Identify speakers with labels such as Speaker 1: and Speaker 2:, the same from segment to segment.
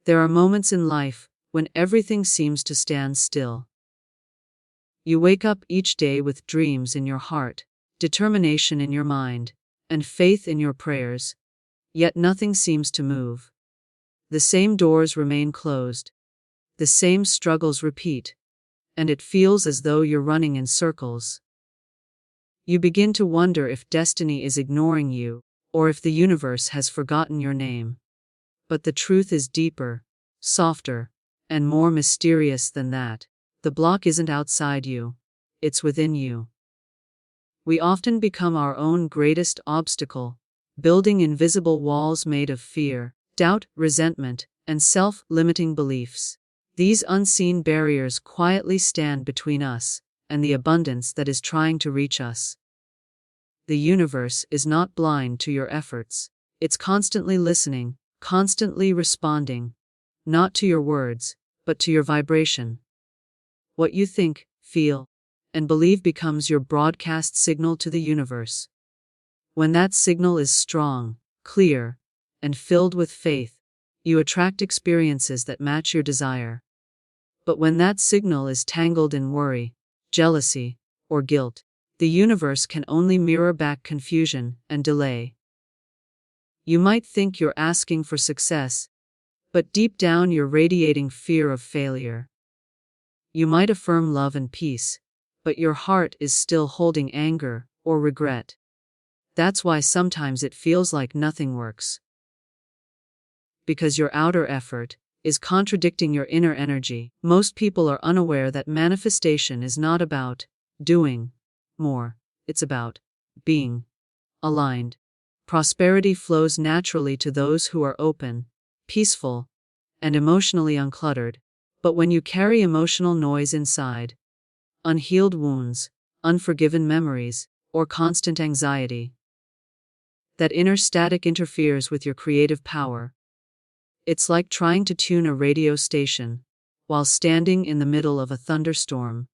Speaker 1: There are moments in life when everything seems to stand still. You wake up each day with dreams in your heart, determination in your mind, and faith in your prayers, yet nothing seems to move. The same doors remain closed. The same struggles repeat, and it feels as though you're running in circles. You begin to wonder if destiny is ignoring you, or if the universe has forgotten your name. But the truth is deeper, softer, and more mysterious than that. The block isn't outside you, it's within you. We often become our own greatest obstacle, building invisible walls made of fear, doubt, resentment, and self-limiting beliefs. These unseen barriers quietly stand between us and the abundance that is trying to reach us. The universe is not blind to your efforts. It's constantly listening, constantly responding, not to your words, but to your vibration. What you think, feel, and believe becomes your broadcast signal to the universe. When that signal is strong, clear, and filled with faith, you attract experiences that match your desire. But when that signal is tangled in worry, jealousy, or guilt, the universe can only mirror back confusion and delay. You might think you're asking for success, but deep down you're radiating fear of failure. You might affirm love and peace, but your heart is still holding anger or regret. That's why sometimes it feels like nothing works. Because your outer effort is contradicting your inner energy. Most people are unaware that manifestation is not about doing more, it's about being aligned. Prosperity flows naturally to those who are open, peaceful, and emotionally uncluttered. But when you carry emotional noise inside, unhealed wounds, unforgiven memories, or constant anxiety, that inner static interferes with your creative power. It's like trying to tune a radio station while standing in the middle of a thunderstorm.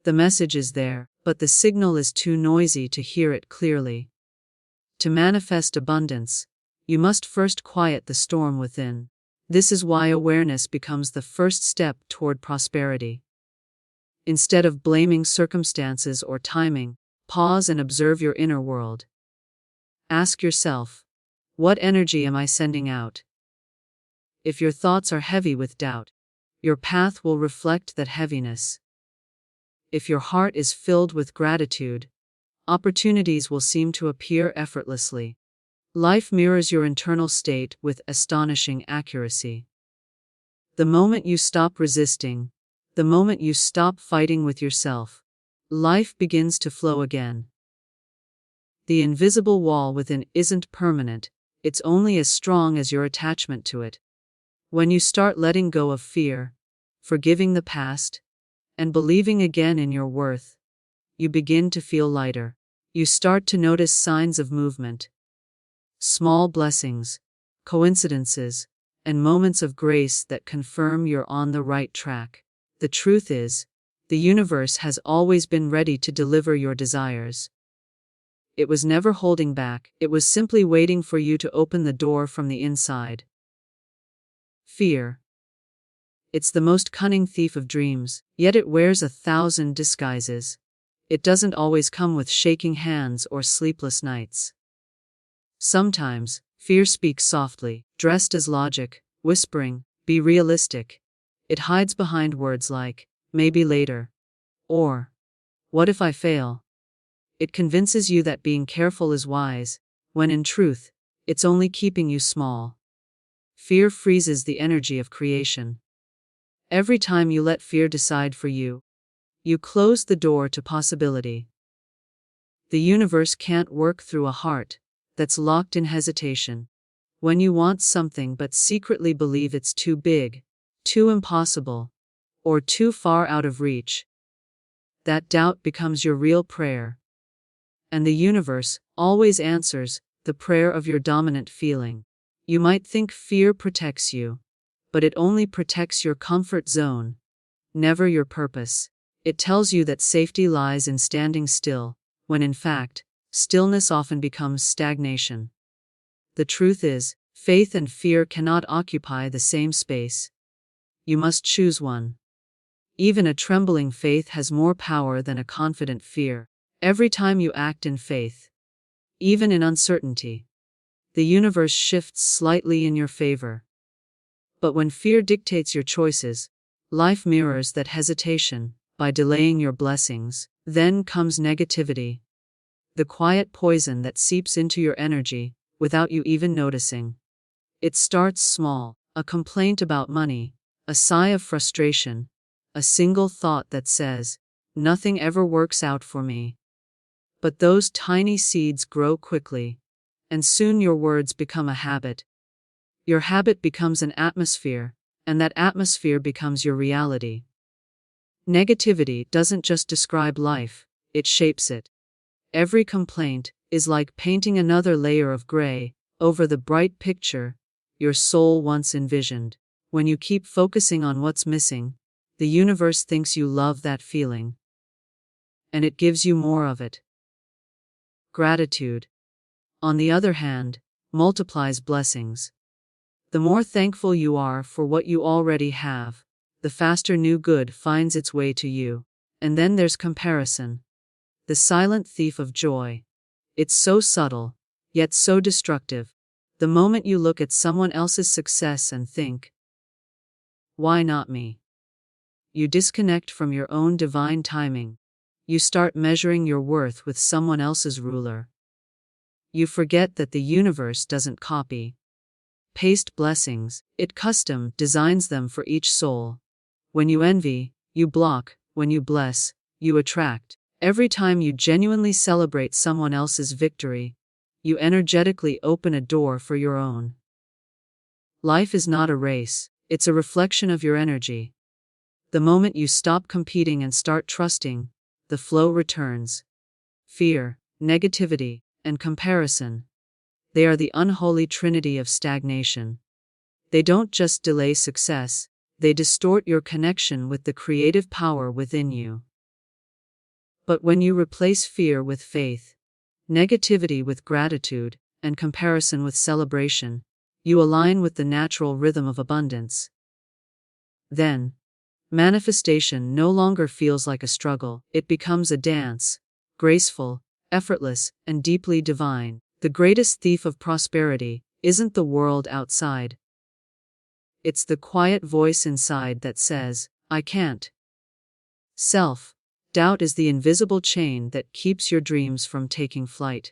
Speaker 1: The message is there, but the signal is too noisy to hear it clearly. To manifest abundance, you must first quiet the storm within. This is why awareness becomes the first step toward prosperity. Instead of blaming circumstances or timing, pause and observe your inner world. Ask yourself, what energy am I sending out? If your thoughts are heavy with doubt, your path will reflect that heaviness. If your heart is filled with gratitude, opportunities will seem to appear effortlessly. Life mirrors your internal state with astonishing accuracy. The moment you stop resisting, the moment you stop fighting with yourself, life begins to flow again. The invisible wall within isn't permanent, it's only as strong as your attachment to it. When you start letting go of fear, forgiving the past, and believing again in your worth, you begin to feel lighter. You start to notice signs of movement. Small blessings, coincidences, and moments of grace that confirm you're on the right track. The truth is, the universe has always been ready to deliver your desires. It was never holding back, it was simply waiting for you to open the door from the inside. Fear. It's the most cunning thief of dreams, yet it wears 1,000 disguises. It doesn't always come with shaking hands or sleepless nights. Sometimes, fear speaks softly, dressed as logic, whispering, "Be realistic." It hides behind words like, "Maybe later," or, "What if I fail?" It convinces you that being careful is wise, when in truth, it's only keeping you small. Fear freezes the energy of creation. Every time you let fear decide for you, you close the door to possibility. The universe can't work through a heart that's locked in hesitation. When you want something but secretly believe it's too big, too impossible, or too far out of reach, that doubt becomes your real prayer. And the universe always answers the prayer of your dominant feeling. You might think fear protects you, but it only protects your comfort zone, never your purpose. It tells you that safety lies in standing still, when in fact, stillness often becomes stagnation. The truth is, Faith and fear cannot occupy the same space. You must choose one. Even a trembling faith has more power than a confident fear. Every time you act in faith, even in uncertainty, the universe shifts slightly in your favor. But when fear dictates your choices, life mirrors that hesitation by delaying your blessings. Then comes negativity, the quiet poison that seeps into your energy without you even noticing. It starts small, a complaint about money, a sigh of frustration, a single thought that says, "Nothing ever works out for me." But those tiny seeds grow quickly, and soon your words become a habit. Your habit becomes an atmosphere, and that atmosphere becomes your reality. Negativity doesn't just describe life, it shapes it. Every complaint is like painting another layer of gray over the bright picture your soul once envisioned. When you keep focusing on what's missing, the universe thinks you love that feeling, and it gives you more of it. Gratitude, on the other hand, multiplies blessings. The more thankful you are for what you already have, the faster new good finds its way to you. And then there's comparison, the silent thief of joy. It's so subtle, yet so destructive. The moment you look at someone else's success and think, "Why not me?" you disconnect from your own divine timing. You start measuring your worth with someone else's ruler. You forget that the universe doesn't copy, paste blessings, it custom designs them for each soul. When you envy, you block. When you bless, you attract. Every time you genuinely celebrate someone else's victory, you energetically open a door for your own. Life is not a race, it's a reflection of your energy. The moment you stop competing and start trusting, the flow returns. Fear, negativity, and comparison, they are the unholy trinity of stagnation. They don't just delay success, they distort your connection with the creative power within you. But when you replace fear with faith, negativity with gratitude, and comparison with celebration, you align with the natural rhythm of abundance. Then, manifestation no longer feels like a struggle, it becomes a dance, graceful, effortless, and deeply divine. The greatest thief of prosperity isn't the world outside. It's the quiet voice inside that says, "I can't." Self-doubt is the invisible chain that keeps your dreams from taking flight.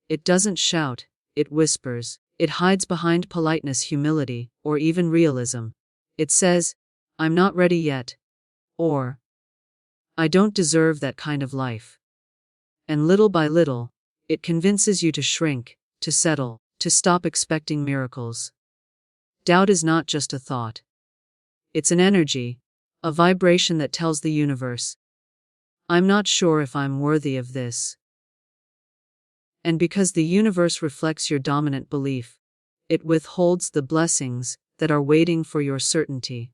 Speaker 1: It doesn't shout, it whispers. It hides behind politeness, humility, or even realism. It says, "I'm not ready yet," or "I don't deserve that kind of life." And little by little, it convinces you to shrink, to settle, to stop expecting miracles. Doubt is not just a thought. It's an energy, a vibration that tells the universe, "I'm not sure if I'm worthy of this." And because the universe reflects your dominant belief, it withholds the blessings that are waiting for your certainty.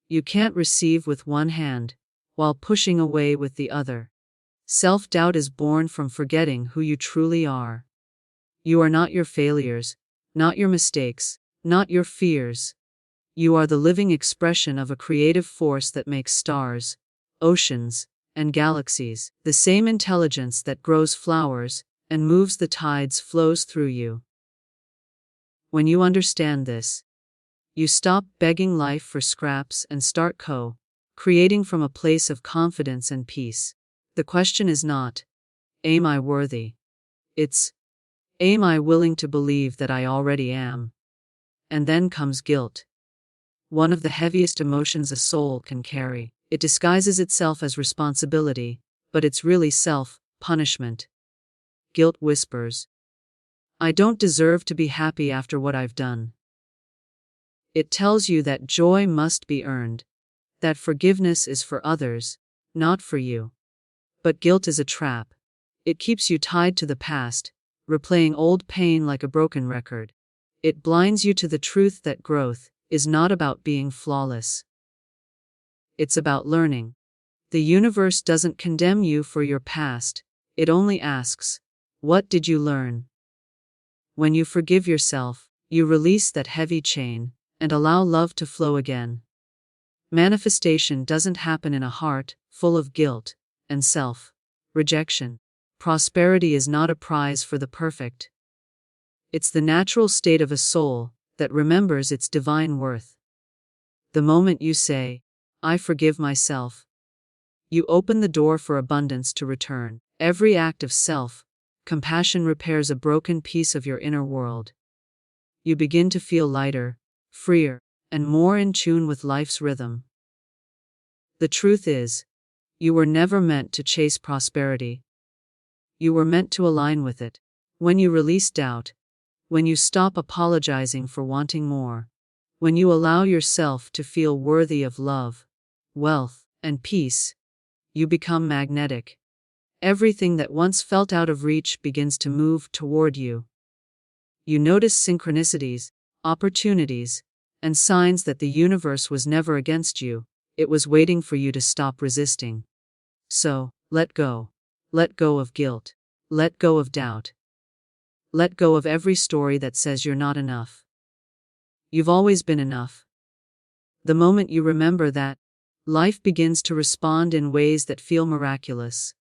Speaker 1: You can't receive with one hand, while pushing away with the other. Self-doubt is born from forgetting who you truly are. You are not your failures, not your mistakes, not your fears. You are the living expression of a creative force that makes stars, oceans, and galaxies. The same intelligence that grows flowers and moves the tides flows through you. When you understand this, you stop begging life for scraps and start creating from a place of confidence and peace. The question is not, "Am I worthy?" It's, "Am I willing to believe that I already am?" And then comes guilt. One of the heaviest emotions a soul can carry. It disguises itself as responsibility, but it's really self-punishment. Guilt whispers, "I don't deserve to be happy after what I've done." It tells you that joy must be earned, that forgiveness is for others, not for you. But guilt is a trap. It keeps you tied to the past, replaying old pain like a broken record. It blinds you to the truth that growth is not about being flawless. It's about learning. The universe doesn't condemn you for your past, it only asks, "What did you learn?" When you forgive yourself, you release that heavy chain and allow love to flow again. Manifestation doesn't happen in a heart full of guilt and self-rejection. Prosperity is not a prize for the perfect. It's the natural state of a soul that remembers its divine worth. The moment you say, "I forgive myself," you open the door for abundance to return. Every act of self-compassion repairs a broken piece of your inner world. You begin to feel lighter, freer, and more in tune with life's rhythm. The truth is, you were never meant to chase prosperity. You were meant to align with it. When you release doubt, when you stop apologizing for wanting more, when you allow yourself to feel worthy of love, wealth, and peace, you become magnetic. Everything that once felt out of reach begins to move toward you. You notice synchronicities, opportunities, and signs that the universe was never against you. It was waiting for you to stop resisting. So, let go. Let go of guilt. Let go of doubt. Let go of every story that says you're not enough. You've always been enough. The moment you remember that, life begins to respond in ways that feel miraculous.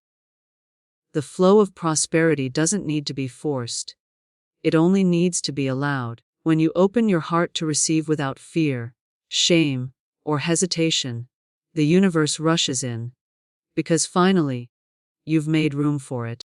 Speaker 1: The flow of prosperity doesn't need to be forced. It only needs to be allowed. When you open your heart to receive without fear, shame, or hesitation, the universe rushes in. Because finally, you've made room for it.